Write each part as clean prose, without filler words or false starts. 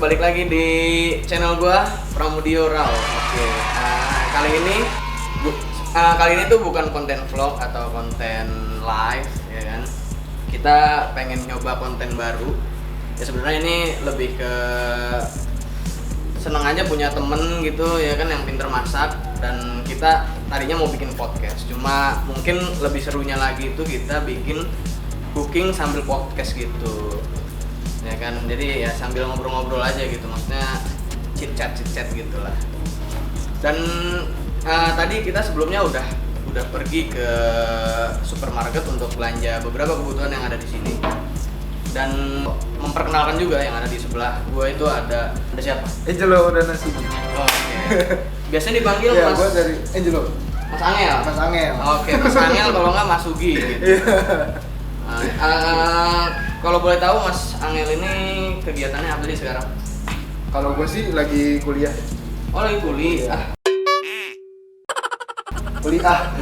balik lagi di channel gua Pramudio Rao. Oke. Kali ini tuh bukan konten vlog atau konten live ya kan. Kita pengen nyoba konten baru. Ya sebenarnya ini lebih ke seneng aja punya temen gitu ya kan yang pinter masak, dan kita tadinya mau bikin podcast. Cuma mungkin lebih serunya lagi itu kita bikin cooking sambil podcast gitu. Ya kan, jadi ya sambil ngobrol-ngobrol aja gitu, maksudnya chit-chat gitu lah. Dan tadi kita sebelumnya udah pergi ke supermarket untuk belanja beberapa kebutuhan yang ada di sini. Dan memperkenalkan juga yang ada di sebelah gua itu ada siapa? Angelo dan nasi. Oke. Biasanya dipanggil ya, Mas. Gua dari Angelo. Mas Angel. Mas Angel. Oke, Mas Angel kalau nggak Mas Sugi gitu. Kalau boleh tahu Mas Angel ini kegiatannya apa sih sekarang? Kalau gue sih lagi kuliah. Oh, lagi kuliah. Kuliah.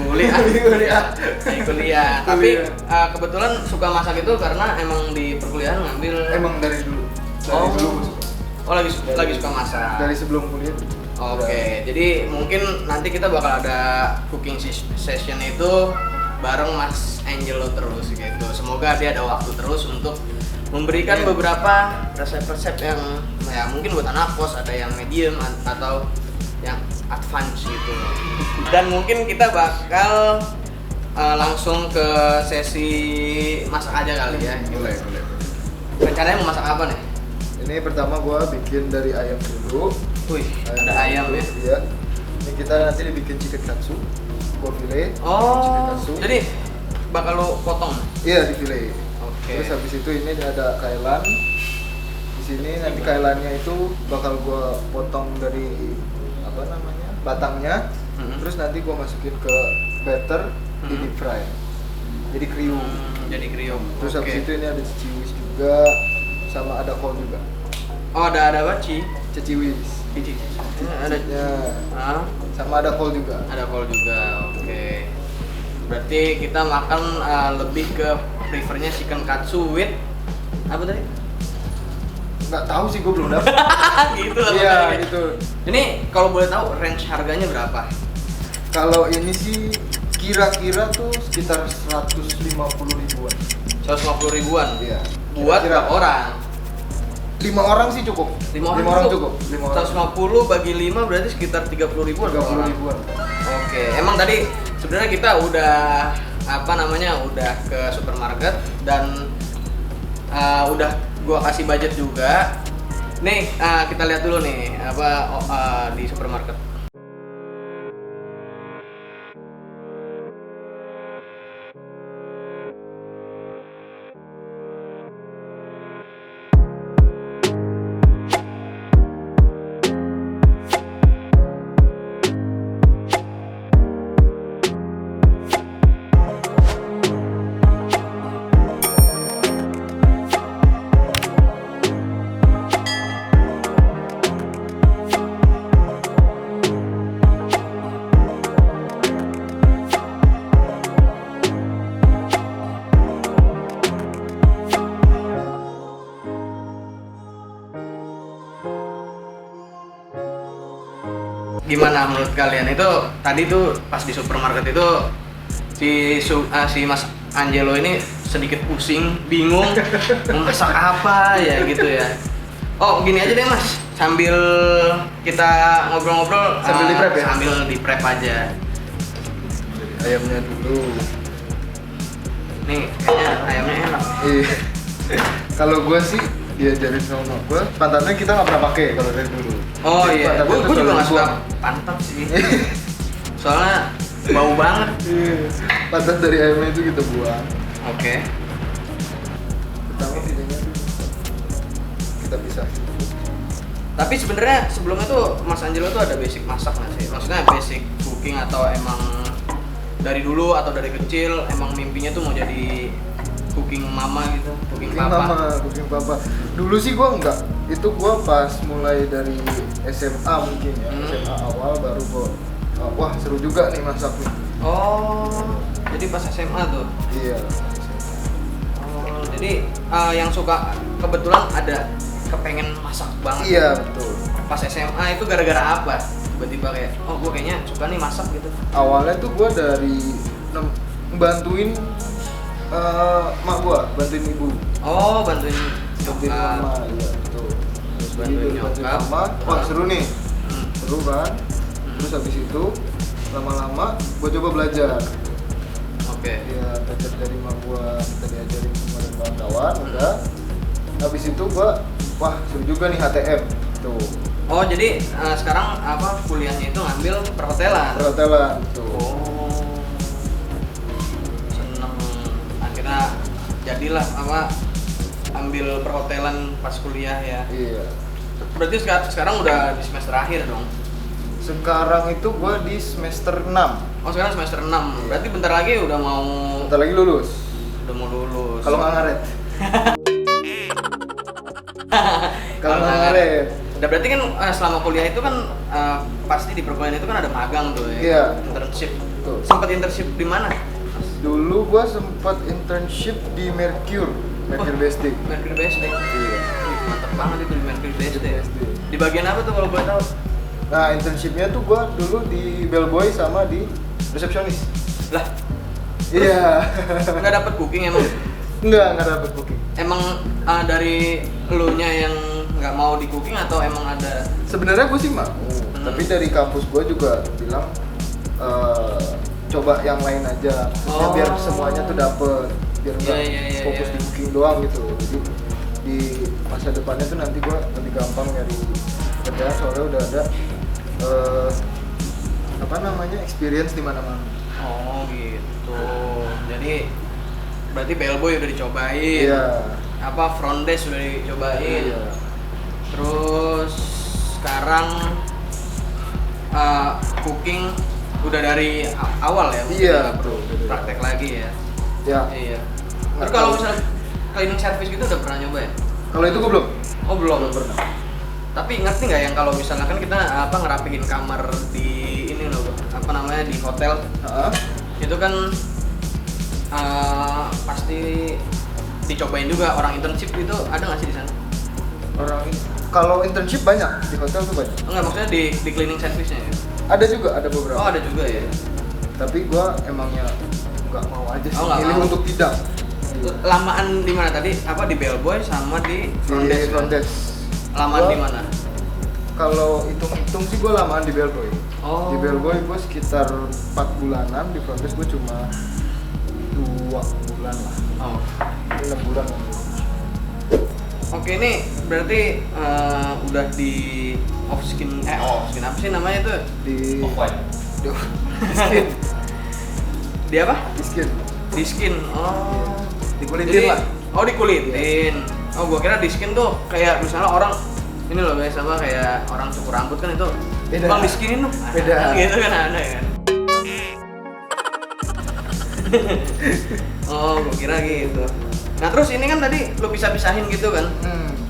Tapi kebetulan suka masak itu karena emang di perkuliahan ngambil. Emang dari dulu. Dulu gue suka. Oh, lagi suka masak. Dari sebelum kuliah. Oke, jadi mungkin nanti kita bakal ada cooking session itu bareng Mas Angelo terus gitu. Semoga dia ada waktu terus untuk memberikan beberapa resep-resep yang ya mungkin buat anak kos, ada yang medium atau yang advance gitu. Dan mungkin kita bakal langsung ke sesi masak aja kali ya. Boleh. Rencananya mau masak apa nih? Ini pertama gua bikin dari ayam dulu. Wih, ada ayam ya? Iya. Ini kita nanti dibikin chicken katsu. Gua file. Oh, jadi bakal lo potong? Iya, di file. Oke. Terus habis itu ini ada kailan. Di sini nanti kailannya itu bakal gua potong dari batangnya. Terus nanti gua masukin ke batter di deep fry. Jadi kriuk. Terus habis itu ini ada ceciwis juga, sama ada kol juga. Oh, ada apa Ci? Ceciwis. Ada ya. Sama ada kol juga. Ada kol juga. Oke. Berarti kita makan lebih ke prefernya chicken katsu with apa tadi? Nggak tahu sih, gue belum dapet. Gitu. Iya, gitu. Ini kalau boleh tahu range harganya berapa? Kalau ini sih kira-kira tuh sekitar 150 ribuan. 150 ribuan? Iya. Buat berapa orang? 5 orang sih cukup. 5 orang cukup? 5 orang. 150 bagi 5 berarti sekitar 30 ribuan. 30 ribuan. Oke, emang tadi sebenarnya kita udah udah ke supermarket dan udah gua kasih budget juga. Nih, kita lihat dulu nih di supermarket. Gimana menurut kalian? Itu tadi tuh pas di supermarket itu si Mas Angelo ini sedikit pusing, bingung mau masak apa ya gitu ya. Oh, gini aja deh Mas, sambil kita ngobrol-ngobrol Sambil di-prep ya? Sambil di-prep aja. Ayamnya dulu. Nih, kayaknya ayamnya enak. Iya. Kalau gue sih diajarin sama gue, pantatnya kita nggak pernah pakai kalau dari dulu. Oh iya, gue juga nggak suka buang. pantat sih. Soalnya bau banget. Pantat dari ayamnya itu kita buang. Oke. Pertama filenya kita pisahin. Tapi sebenarnya sebelumnya tuh Mas Angelo tuh ada basic masak nggak sih? Maksudnya basic cooking atau emang dari dulu atau dari kecil emang mimpinya tuh mau jadi cooking mama gitu, cooking papa? Cooking papa. Dulu sih gua enggak. Itu gua pas mulai dari SMA mungkin ya. SMA awal baru gua wah seru juga nih masak nih. Oh, jadi pas SMA tuh? Iya. Oh, jadi yang suka kebetulan ada kepengen masak banget? Iya betul. Pas SMA itu gara-gara apa? Tiba-tiba kayak, oh gue kayaknya suka nih masak gitu. Awalnya tuh gue dari bantuin mak gue, bantuin ibu. Oh, bantuin Bantuin nyokap. mama, iya betul. Terus Bantuin nyokap. mama, wah seru nih, Hmm. seru kan. Terus habis itu lama-lama gue coba belajar. Oke. Ya belajar dari mak gue, tadi ajarin semua dan kawan-kawan, udah. Habis itu gue, wah seru juga nih HTM. Tuh, Oh, jadi sekarang apa kuliahnya itu ngambil perhotelan? perhotelan. Tuh. Oh, seneng. Akhirnya jadilah apa ambil perhotelan pas kuliah ya. Iya. Berarti sekarang udah di semester akhir dong? Sekarang itu gue di semester 6. Oh, sekarang semester 6. Berarti bentar lagi udah mau Bentar lagi lulus. lulus. Kalau nggak ngaret. Kalau nggak ngaret. Udah berarti kan selama kuliah itu kan pasti di perkuliahan itu kan ada magang tuh ya. Iya. Internship. Tuh. Sempat internship di mana? Dulu gue sempat internship di Mercure BSD. Mercury BSD. Iya. Wih, mantap banget itu di Mercury BSD. BSD. Di bagian apa tuh kalau boleh tahu? Nah, internshipnya tuh gue dulu di bellboy sama di resepsionis. Lah, Iya. nggak dapet cooking emang? Nggak dapet booking. Emang dari elunya yang nggak mau di cooking atau emang ada? Sebenarnya gue sih mau, tapi dari kampus gue juga bilang coba yang lain aja, maksudnya biar semuanya tuh dapet, biar nggak Iya, fokus iya. di cooking doang gitu. Jadi di masa depannya tuh nanti gue lebih gampang nyari kerjaan soalnya udah ada apa namanya experience di mana-mana. Oh gitu. Jadi berarti bellboy udah dicobain. Iya. Apa front desk udah dicobain. Iya. Terus sekarang cooking udah dari awal ya? Iya, Nggak perlu betul. praktek lagi ya? Ya. Iya. Nggak Terus kalau tahu. misalnya cleaning service gitu udah pernah nyoba ya? Kalau itu gue belum. Oh belum. Pernah. Tapi ngerti nggak yang kalau misalnya kan kita apa ngerapiin kamar di ini loh, apa namanya di hotel Heeh. itu kan pasti dicobain juga orang internship itu ada nggak sih di sana? Kalau internship banyak di hotel tuh banyak. Enggak maksudnya di cleaning service-nya ya? Ada juga, ada beberapa. Oh ada juga ya. Tapi gua emangnya nggak mau aja sih Oh, nggak milih mau. untuk tidak. Lamaan di mana tadi? Apa di bellboy sama di front desk? Di front desk. Lamaan Gua- di mana? Kalau hitung-hitung sih gua lamaan di bellboy. Oh. Di bellboy gua sekitar 4 bulanan, di front desk gua cuma 2 bulan lah. Oh. 6 bulan. Oke ini berarti udah di off skin apa sih namanya tuh? Di Off-white. di skin, Di apa? di skin. Di skin. Oh. Dikulitin Jadi- lah. Oh dikulitin. Oh gua kira di skin tuh kayak misalnya orang ini loh guys apa kayak orang cukur rambut kan itu. Beda. Bang di skinin dong. Beda. Gitu kan ada kan. Oh gua kira gitu. Nah terus ini kan tadi lu bisa pisahin gitu kan.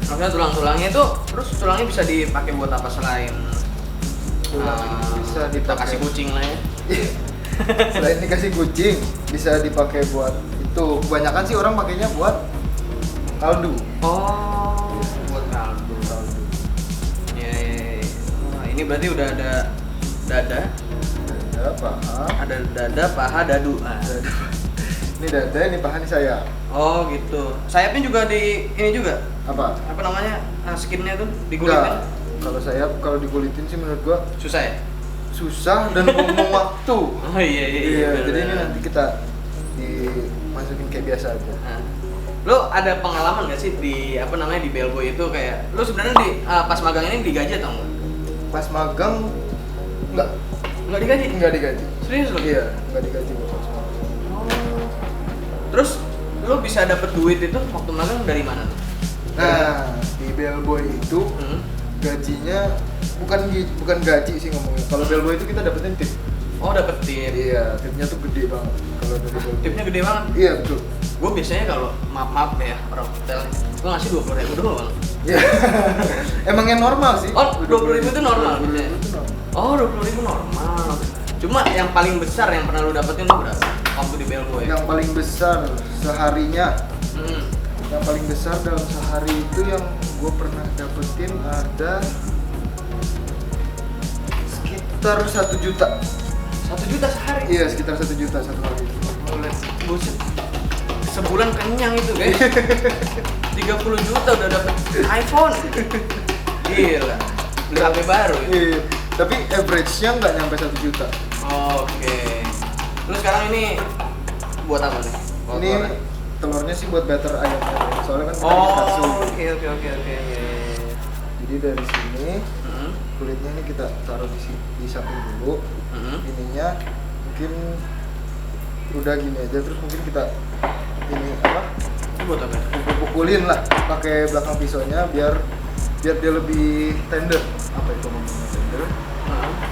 Maksudnya tulang-tulangnya itu terus tulangnya bisa dipakai buat apa selain Bisa kita dipakai. kasih kucing lah ya. Selain dikasih kucing, bisa dipakai buat itu. Kebanyakan sih orang pakainya buat kaldu. Oh, buat kaldu. Ya, oh, ini berarti udah ada dada, Dada, paha. ada dada, paha, dadu. Ah. Ini dada, ini paha, ini sayap. Oh gitu. Sayapnya juga di ini juga. Apa? Apa namanya? Skinnya tuh Enggak. dikulitin. Kalau sayap, kalau dikulitin sih menurut gua Susah ya? susah dan buang waktu. Oh iya iya. bener, Jadi ini bener. nanti kita dimasukin kayak biasa aja. Nah, lo ada pengalaman gak sih di apa namanya di bellboy itu kayak lo sebenarnya di pas magang ini digaji atau enggak? Pas magang enggak Enggak digaji? digaji. Serius lo? Iya, enggak digaji pas magang. Oh. Terus lo bisa dapet duit itu waktu magang dari mana tuh? Nah, di bellboy itu Hmm. gajinya bukan gaji sih ngomongnya. Kalau bellboy itu kita dapetin tip. Oh dapet tip. Iya, tipnya tuh gede banget kalau dari bellboy. Tipnya gede banget. Iya, betul. Gue biasanya kalau maaf ya orang hotel, gue ngasih 20.000 doang. Iya. Emang yang normal sih. Oh, 20.000 itu normal 20.000 biasanya? itu normal. Oh 20.000 normal. Cuma yang paling besar yang pernah lu dapetin tuh berapa? Waktu di bellboy. Yang paling besar seharinya Hmm. Yang paling besar dalam sehari itu yang gue pernah dapetin ada sekitar 1 juta. 1 juta sehari? Iya, sekitar 1 juta satu hari. Buset. Sebulan kenyang itu guys. 30 juta udah dapet iPhone. Gila. Beli HP baru ya? Iya, tapi average-nya nggak nyampe 1 juta. Oke. Terus sekarang ini buat apa nih? Buat Ini telurnya? telurnya sih buat batter ayamnya. Soalnya kan kita bikin bakso. Oke. Jadi dari sini Hmm. kulitnya ini kita taruh di samping dulu. Ininya mungkin udah gini aja, terus mungkin kita ini apa? Ini buat apa? Pukulin lah pakai belakang pisaunya biar dia lebih tender. Apa itu ngomongnya tender?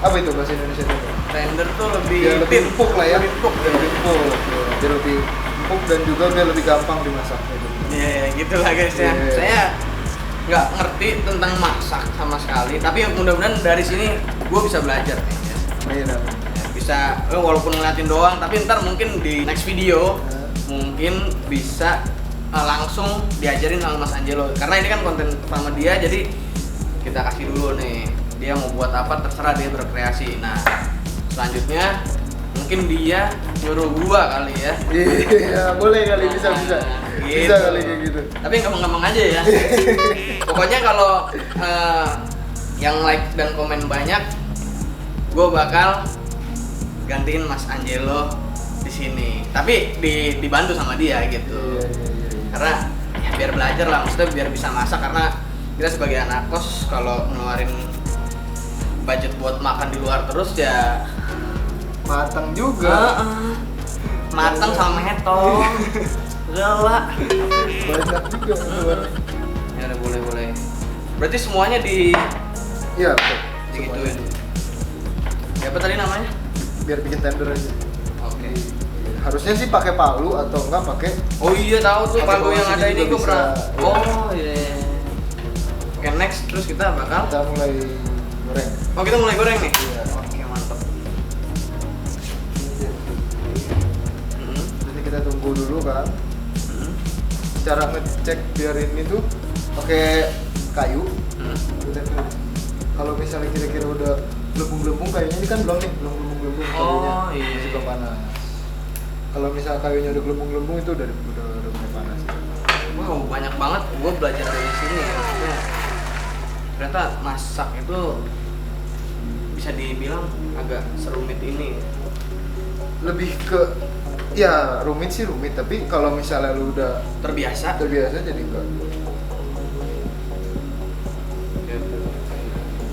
Apa itu bahasa Indonesia tender? Tender tuh lebih Biar lebih empuk lah ya. Lebih empuk Biar lebih empuk. Biar lebih empuk dan juga biar lebih gampang dimasak. Iya, gitu lah guys ya. Iya. Saya nggak ngerti tentang masak sama sekali, tapi mudah-mudahan dari sini gue bisa belajar nih ya. Amin. Bisa walaupun ngeliatin doang, tapi ntar mungkin di next video mungkin bisa langsung diajarin sama Mas Angelo, karena ini kan konten pertama dia, jadi kita kasih dulu nih dia mau buat apa, terserah dia berkreasi. Nah selanjutnya mungkin dia nyuruh gua kali ya. Iya, boleh kali, bisa. Gitu. Bisa kali kayak gitu. Tapi gampang-gampang aja ya. Pokoknya kalau yang like dan komen banyak, gua bakal gantiin Mas Angelo di sini. Tapi dibantu sama dia gitu. Iya. Karena ya biar belajar lah, maksudnya biar bisa masak, karena kita sebagai anak kos kalau ngeluarin budget buat makan di luar terus ya Matang juga. matang sama hetong. Gila. Banyak juga keluar. Ya udah, boleh. Berarti semuanya di Iya, betul. digituin. Ya apa tadi namanya? Biar bikin tender aja. Oke. Harusnya sih pakai palu atau enggak pakai. Oh iya, tahu tuh Pakai palu yang bawang ada sini ini juga gue pernah. bisa. Oh iya. Oke, next terus kita bakal. Kita mulai goreng. Oh, kita mulai goreng nih. Iya. Oke, mantap. Jadi kita tunggu dulu kan. Cara ngecek biar ini tuh pakai kayu. Kalau misalnya kira-kira udah gelembung-gelembung, kayunya ini kan belum gelembung-gelembung kayunya. Oh iya. Masih belum panas. Kalau misal kayunya udah gelembung-gelembung itu udah mulai panas. Wow, banyak banget gue belajar dari sini ya. Maksudnya ternyata masak itu bisa dibilang agak serumit ini. Lebih ke ya rumit sih rumit, tapi kalau misalnya lu udah Terbiasa. jadi enggak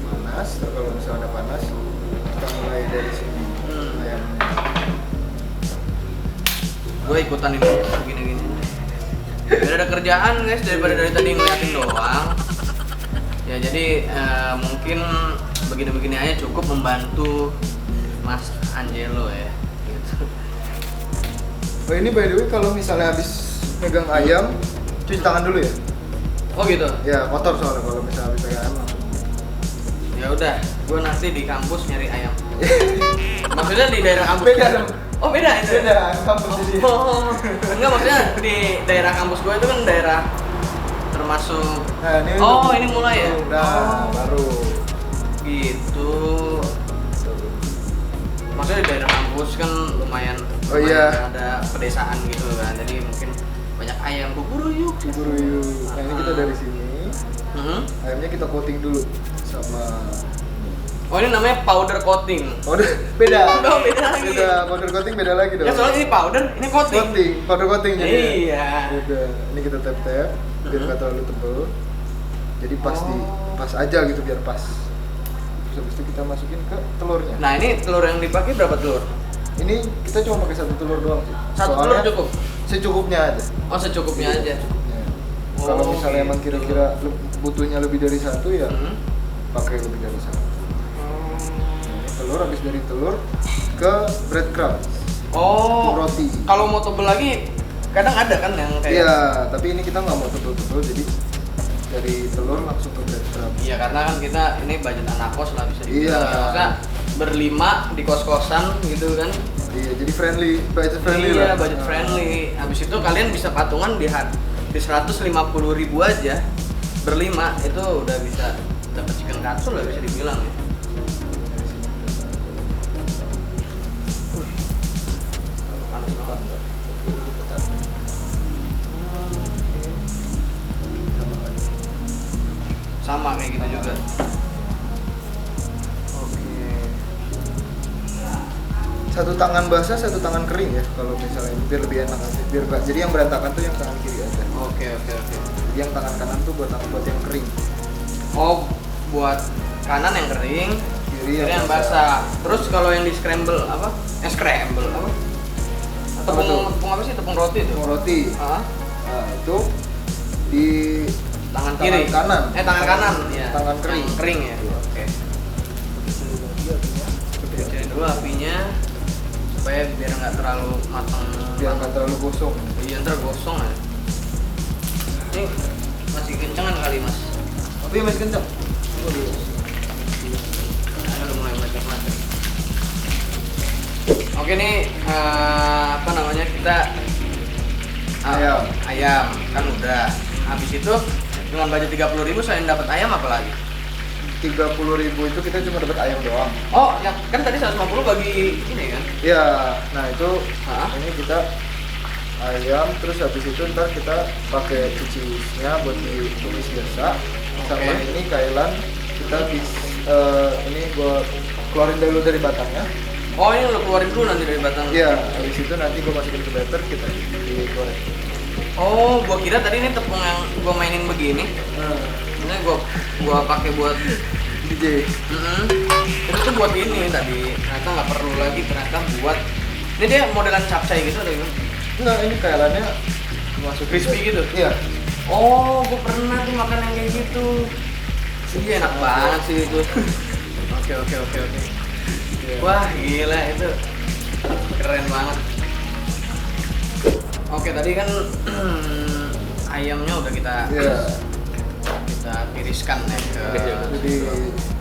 panas. Terus kalau misalnya udah panas, kita mulai dari sini ayamnya. Gue ikutan ini gini-gini. Biar ada kerjaan guys, daripada dari tadi ngeliatin doang. Ya jadi mungkin begini-begini aja cukup membantu Mas Angelo ya. Gitu. Oh ini by the way, kalau misalnya habis megang ayam, cuci tangan dulu ya? Oh gitu. Ya kotor soalnya kalau misalnya habis megang ayam langsung. Ya udah, gue nanti di kampus nyari ayam. Maksudnya di daerah kampus. Beda dong. Oh beda itu. Beda kampus jadi. Oh, enggak, maksudnya di daerah kampus gue itu kan daerah termasuk. Nah, ini mulai ya. Udah baru. Gitu. Maksudnya di daerah kampus kan lumayan iya. ada pedesaan gitu kan, jadi mungkin banyak ayam. Bubur yuk. Nah ini kita dari sini. Ayamnya kita coating dulu sama. Oh ini namanya powder coating. Powder beda. Oh, beda lagi. Powder coating beda lagi dong. Ya soalnya ini powder, ini coating. Powder coating jadi. Iya. Udah, ini kita tap biar nggak terlalu tebal. Jadi pas aja gitu biar pas. Terus habis itu kita masukin ke telurnya. Nah ini telur yang dipakai berapa telur? Ini kita cuma pakai 1 telur doang sih. Satu telur cukup? Secukupnya aja. Oh secukupnya aja. Ya. Oh, Kalau misalnya emang gitu. kira-kira butuhnya lebih dari 1 ya pakai lebih dari 1. Ini telur, habis dari telur ke breadcrumbs. Oh, roti. Kalau mau tebel lagi kadang ada kan yang kayak. Iya, tapi ini kita nggak mau tebel-tebel, jadi dari telur langsung ke breadcrumbs. Iya, karena kan kita ini budget anak kos lah bisa dibilang. Iya. Maksudnya berlima di kos-kosan gitu kan. Iya, jadi budget friendly iya, lah. budget friendly. Habis itu kalian bisa patungan di di 150.000 aja berlima itu udah bisa dapat chicken katsu lah bisa dibilang ya. Panas banget. Sama kayak gitu juga. Oke. Satu tangan basah, satu tangan kering ya kalau misalnya biar lebih enak aja. Biar nggak jadi yang berantakan tuh yang tangan kiri aja. Oke. Jadi yang tangan kanan tuh buat yang kering. Oh, buat kanan yang kering, Kiri kiri yang basah. Terus kalau yang di scramble apa? Scramble apa? Tepung apa sih? Tepung roti itu. Tepung roti. Ah, Nah, itu di tangan kiri. kanan. Tangan kanan ya. Tangan kering. Yang kering ya. Oke. Kecilin dulu apinya supaya biar nggak terlalu matang. Biar nggak terlalu gosong. Iya, ntar gosong ya. Ini masih kencengan kali mas. Tapi masih kencang. Udah mulai macet-macet. Oke nih, apa namanya kita ayam kan udah. Habis itu dengan budget 30.000 selain dapat ayam apa lagi? 30.000 itu kita cuma dapat ayam doang. Oh, yang kan tadi 150 bagi ini kan? Ya, nah itu Hah? ini kita ayam, terus habis itu ntar kita pakai cheese-nya buat ditumis biasa. Sama ini kailan kita ini gua keluarin dulu dari batangnya. Oh, ini lo keluarin dulu nanti dari batang. Iya, habis itu nanti gua masukin ke batter, kita digoreng. Oh, gua kira tadi ini tepung yang gua mainin begini. Ini gua pakai buat DJ. Itu tuh buat ini tadi. Ternyata nggak perlu lagi, ternyata buat ini dia modelan capcay gitu atau gimana? Enggak, ini kailannya masuk Crispy gitu? Iya. Oh, gua pernah tuh makan yang kayak gitu. Iya enak banget sih itu. Oke. Iya. Wah gila itu keren banget. Oke tadi kan ayamnya udah kita tiriskan ya ke. Jadi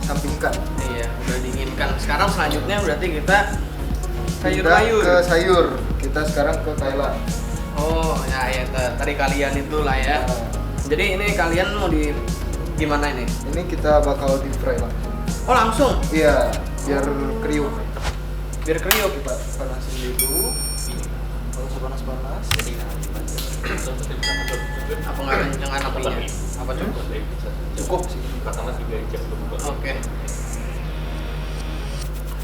sampingkan. Iya udah dinginkan. Sekarang selanjutnya berarti kita sayur. Ke sayur. Kita sekarang ke Thailand. Oh ya tadi kalian itu lah ya. Jadi ini kalian mau di gimana ini? Ini kita bakal di fry langsung. Oh langsung? Iya, biar kriuk. Biar kriuk. Kita panasin dulu. Kalau panas-panas. Apa nggak kencengan apinya? Apa cukup? Cukup sih. Oke.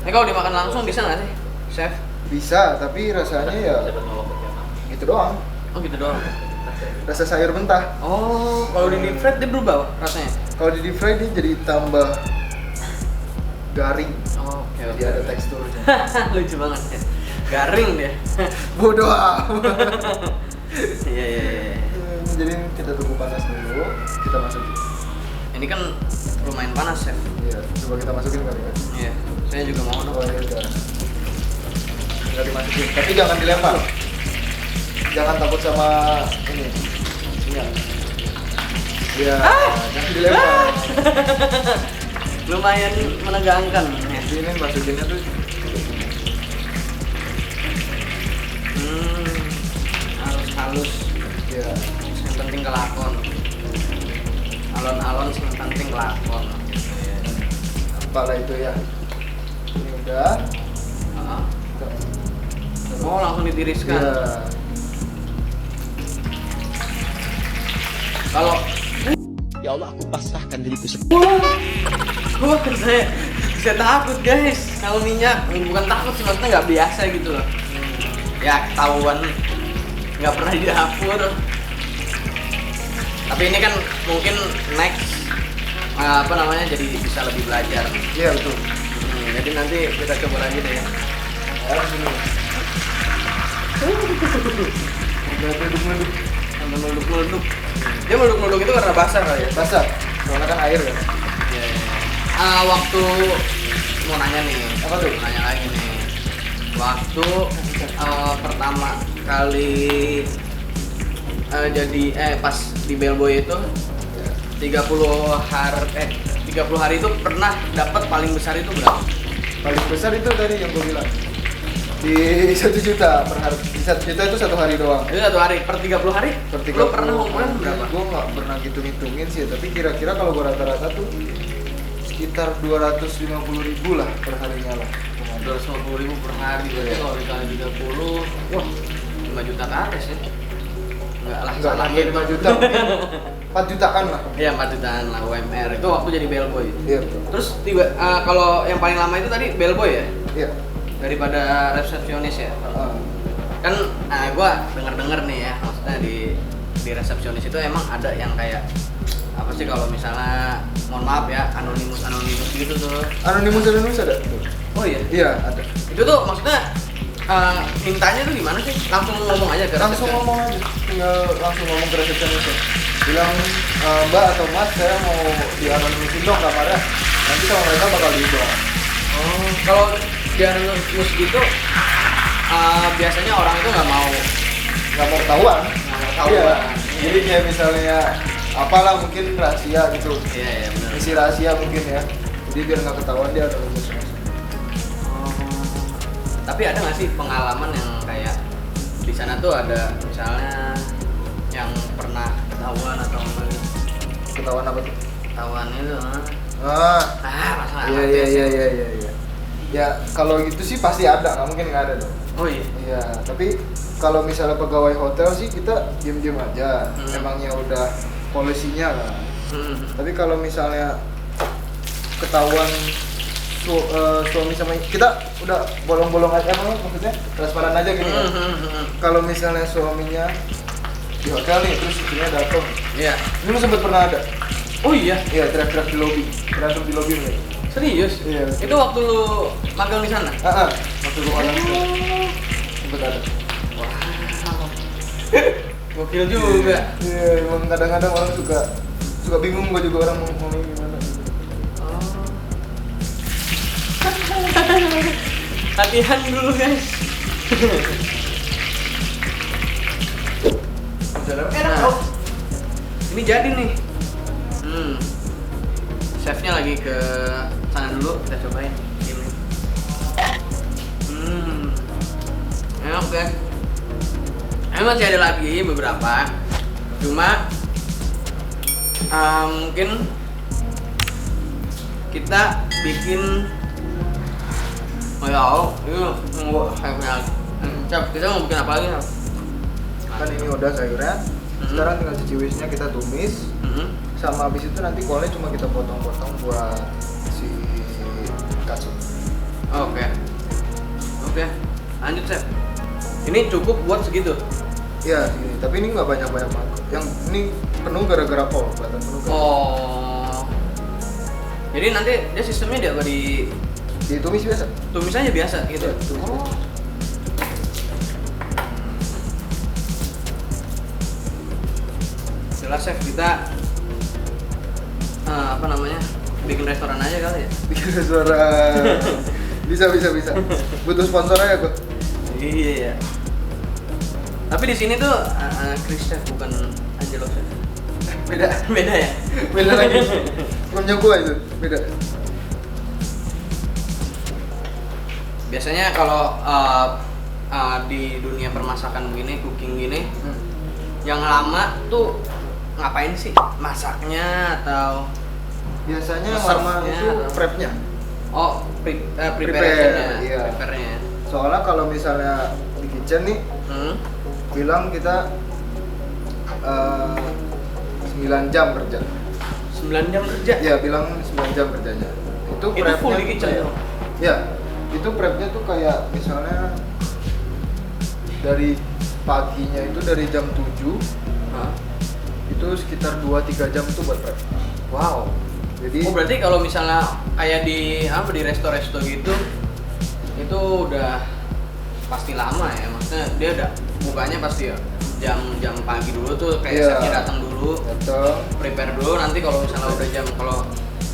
Ini kalau dimakan langsung bisa nggak sih, chef? Bisa, tapi rasanya ya gitu doang. Oh gitu doang. Rasa sayur mentah. Oh, kalau di deep fried dia berubah rasanya? Kalau di deep fry dia jadi tambah garing. Oh, oke. Jadi ada teksturnya. Lucu banget ya. Garing dia. Bodoh amat. Iya. Jadi kita tunggu panas dulu, kita masukin. Ini kan lumayan panas ya. Iya, coba kita masukin kali ya. Iya. Saya juga mau Oh dong. iya udah. Tinggal dimasukin, tapi jangan dilempar. Jangan takut sama ini. Sinyal. Iya, jangan dilempar. Lumayan menegangkan. Ya. Jadi ini masukinnya tuh Halus. ya. Yang penting kelakon. Alon-alon yang penting kelakon. Apalah itu ya. Ini udah. Ah. Oh langsung ditiriskan. Iya. Kalau Ya Allah, aku pasrahkan diriku Wah, saya takut guys kalau minyak. Bukan takut sih, maksudnya nggak biasa gitu loh. Ya ketahuan nggak pernah di dapur. Tapi ini kan mungkin next apa namanya jadi bisa lebih belajar. Iya betul. Jadi nanti kita coba lagi deh. Udah duduk-duduk. Sampai meleduk-meleduk. Dia meleduk-meleduk itu karena basah kali ya? Basah, soalnya kan air kan. Iya. Waktu mau nanya nih. Apa tuh? Nanya lagi nih. Waktu pertama kali jadi pas di Bellboy itu 30 hari itu pernah dapat paling besar itu berapa? Paling besar itu tadi yang gue bilang Di 1 juta per hari. Di 1 juta itu 1 hari doang. Itu 1 hari per 30 hari. Per 30 Lo pernah ngumpulin berapa? Gue nggak pernah hitung-hitungin sih, tapi kira-kira kalau gue rata-rata tuh sekitar 250.000 lah per harinya lah. 250.000 per hari, berarti Iya. kalau dikali 30, wah 5 juta ke atas ya. Enggak lah, Enggak salah sampai 5 juta, mungkin 4 jutaan lah. Iya 4 jutaan lah UMR, itu waktu jadi bellboy. Iya betul. Terus kalau yang paling lama itu tadi bellboy ya? Iya. Daripada resepsionis ya? Kan gue denger nih ya, maksudnya di resepsionis itu emang ada yang kayak apa sih kalau misalnya mohon maaf ya anonimus gitu tuh. Anonimus ada? Oh iya. Iya ada. Itu tuh maksudnya mintanya tuh gimana sih? Langsung ngomong aja ke Langsung resepsionis? ngomong aja, tinggal langsung ngomong ke resepsionisnya. Bilang Mbak atau Mas, saya mau dianonimisin dong kamarnya. Nanti sama mereka bakal diubah. Oh, kalau di anonimus gitu biasanya orang itu nggak mau Ketahuan. tahu. Iya. Jadi kayak misalnya apalah mungkin rahasia gitu. Iya benar. Misi rahasia mungkin ya. Jadi biar nggak ketahuan dia anonimus. Tapi ada nggak sih pengalaman yang kayak di sana tuh ada misalnya yang pernah ketahuan atau apa gitu? Ketahuan apa tuh? Ketahuan itu masalah Iya. Ya kalau gitu sih pasti ada, nggak mungkin nggak ada dong. Oh iya. Iya, tapi kalau misalnya pegawai hotel sih kita diem-diem aja. Emangnya udah polisinya kan. Tapi kalau misalnya ketahuan suami sama kita udah bolong-bolong aja, maksudnya transparan aja gitu kan. Kalau misalnya suaminya di hotel nih, terus istrinya datang. Iya. Dulu sempat pernah ada. Oh iya. Iya, teriak-teriak di lobi, berantem di lobi nih. Serius? Iya. Itu waktu lu magang di sana? Waktu gua malam itu sempat ada. Gokil juga. Iya, emang kadang-kadang orang suka bingung, gua juga orang mau gimana. Latihan dulu guys. Nah, ini jadi nih. Chefnya lagi ke sana dulu, kita cobain. Ini. Enak deh. Masih ada lagi beberapa. Cuma mungkin kita bikin ini nunggu chefnya lagi. Chef, kita mau bikin apa lagi? Kan ini udah sayurnya. Sekarang tinggal si ciwisnya kita tumis. Sama habis itu nanti kolnya cuma kita potong-potong buat si katsu. Oke. Lanjut chef. Ini cukup buat segitu. Iya, segini. Tapi ini nggak banyak-banyak banget. Yang ini penuh gara-gara kol, kelihatan penuh. Oh. Jadi nanti dia sistemnya dia apa Ditumis biasa. tumis aja biasa gitu. Iya, tumis biasa. Jelas chef, kita bikin restoran aja kali ya. Bikin restoran. bisa. Butuh sponsor aja kok. Iya. Tapi di sini tuh Chris Chef bukan Angelo Chef. Beda ya. Beda lagi. Punya gua itu, beda. Biasanya kalau di dunia permasakan begini, cooking gini, yang lama tuh ngapain sih? Masaknya atau Biasanya yang Serve-nya lama itu atau- prepnya. prepare-nya. Iya. Prepare-nya. Soalnya kalau misalnya di kitchen nih bilang kita 9 jam kerja. 9 jam kerja. Ya bilang 9 jam kerjanya. Itu Itu prepnya full di tuh kitchen kayak- tuh? Ya, itu prepnya tuh kayak misalnya dari paginya itu dari jam 7 Hah? itu sekitar 2-3 jam itu buat prep. Wow. Jadi Oh berarti kalau misalnya kayak di resto-resto gitu itu udah pasti lama ya, maksudnya dia udah bukanya pasti ya jam pagi dulu tuh kayak Iya. chefnya datang dulu, datang prepare dulu, nanti kalau misalnya udah kalau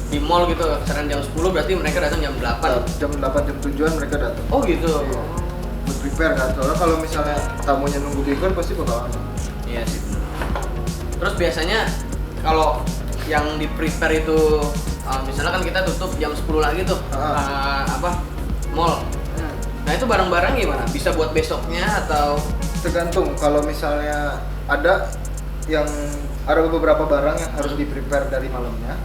di mall gitu kisaran jam 10 berarti mereka datang jam 8. jam 8 jam 7-an mereka datang. Oh gitu. Iya. Buat prepare kan. Soalnya kalau misalnya tamunya nunggu di luar pasti bakal lama. Iya sih. Terus biasanya kalau yang di prepare itu misalnya kan kita tutup jam 10 lagi tuh mall. Nah itu tuh barang-barang gimana? Bisa buat besoknya atau? Tergantung. Kalau misalnya ada beberapa barang yang harus di prepare dari malamnya.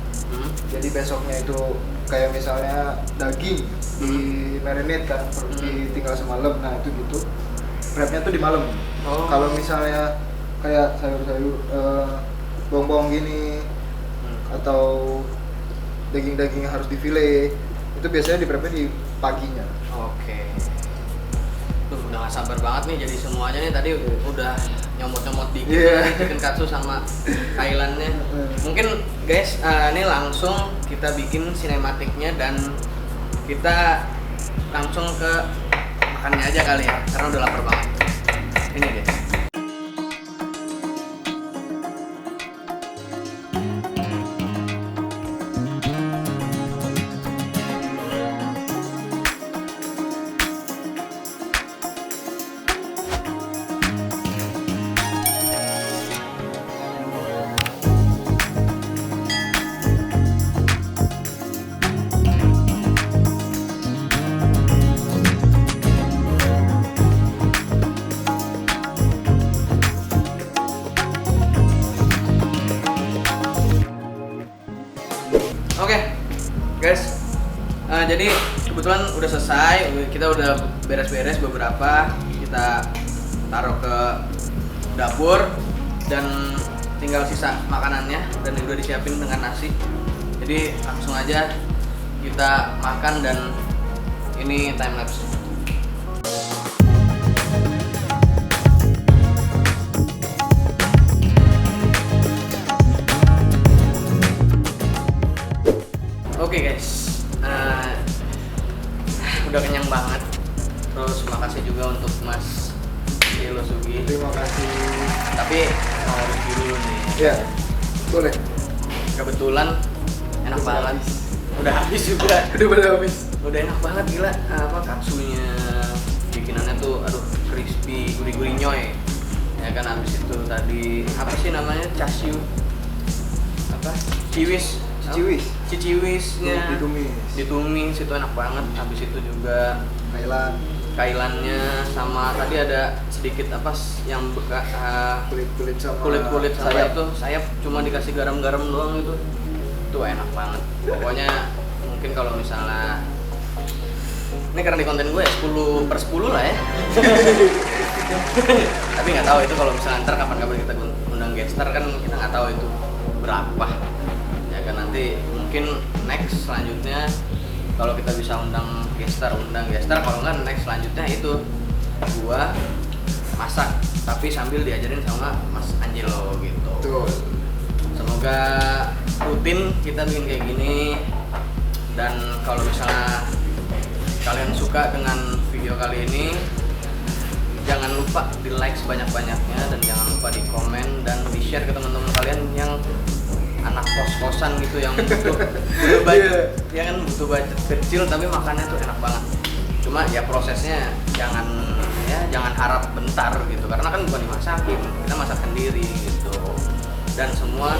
Jadi besoknya itu kayak misalnya daging di marinate kan, ditinggal semalam. Nah itu gitu. Prepnya tuh di malam. Kalau misalnya kayak sayur-sayur, bawang-bawang gini, atau daging-daging yang harus di file, itu biasanya di prepnya di paginya. Oke. Duh, udah gak sabar banget nih jadi semuanya nih. Tadi udah nyomot-nyomot dikit chicken katsu sama kailannya. Mungkin guys, ini langsung kita bikin sinematiknya dan kita langsung ke makannya aja kali ya, karena udah lapar banget. Ini guys. Oke, guys, jadi kebetulan udah selesai, kita udah beres-beres beberapa, kita taruh ke dapur dan tinggal sisa makanannya dan udah disiapin dengan nasi. Jadi langsung aja kita makan dan ini time lapse. Oke guys, udah kenyang banget. Terus makasih juga untuk Mas Yelo Sugi. Terima kasih. Tapi mau review dulu nih. Ya, boleh. Kebetulan enak Udah banget. habis. Udah habis juga. Udah habis. Udah enak banget gila. Apa katsunya, bikinannya tuh aduh crispy, gurih-gurih nyoy. Ya kan habis itu tadi apa sih namanya? Chashu. Apa? Ciciwisnya ditumis itu enak banget. Habis itu juga kailannya sama tadi ada sedikit apa yang bekas kulit sama sayap. itu sayap cuma dikasih garam-garam doang itu enak banget. Pokoknya mungkin kalau misalnya ini karena di konten gue 10/10 lah ya. Tapi nggak tahu itu kalau misalnya ntar kapan-kapan kita undang guestar kan kita nggak tahu itu berapa. Nanti mungkin next selanjutnya kalau kita bisa undang gestar kalau nggak next selanjutnya itu gua masak tapi sambil diajarin sama Mas Angelo gitu. Betul. Semoga rutin kita bikin kayak gini dan kalau misalnya kalian suka dengan video kali ini jangan lupa di like sebanyak-banyaknya dan jangan lupa di komen dan di share ke teman-teman kalian yang anak kos-kosan gitu yang butuh budget, ya kan butuh budget kecil tapi makannya tuh enak banget. Cuma ya prosesnya jangan harap bentar gitu karena kan bukan dimasakin, kita masak sendiri gitu. Dan semua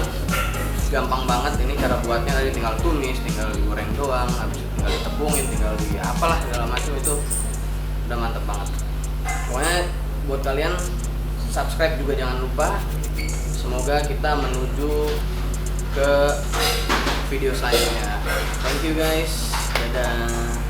gampang banget ini cara buatnya, tadi tinggal tumis, tinggal digoreng doang, habis itu tinggal ditepungin, tinggal di apalah segala macam itu udah mantep banget. Pokoknya buat kalian subscribe juga jangan lupa. Semoga kita menuju ke video selanjutnya. Thank you guys. Dadah.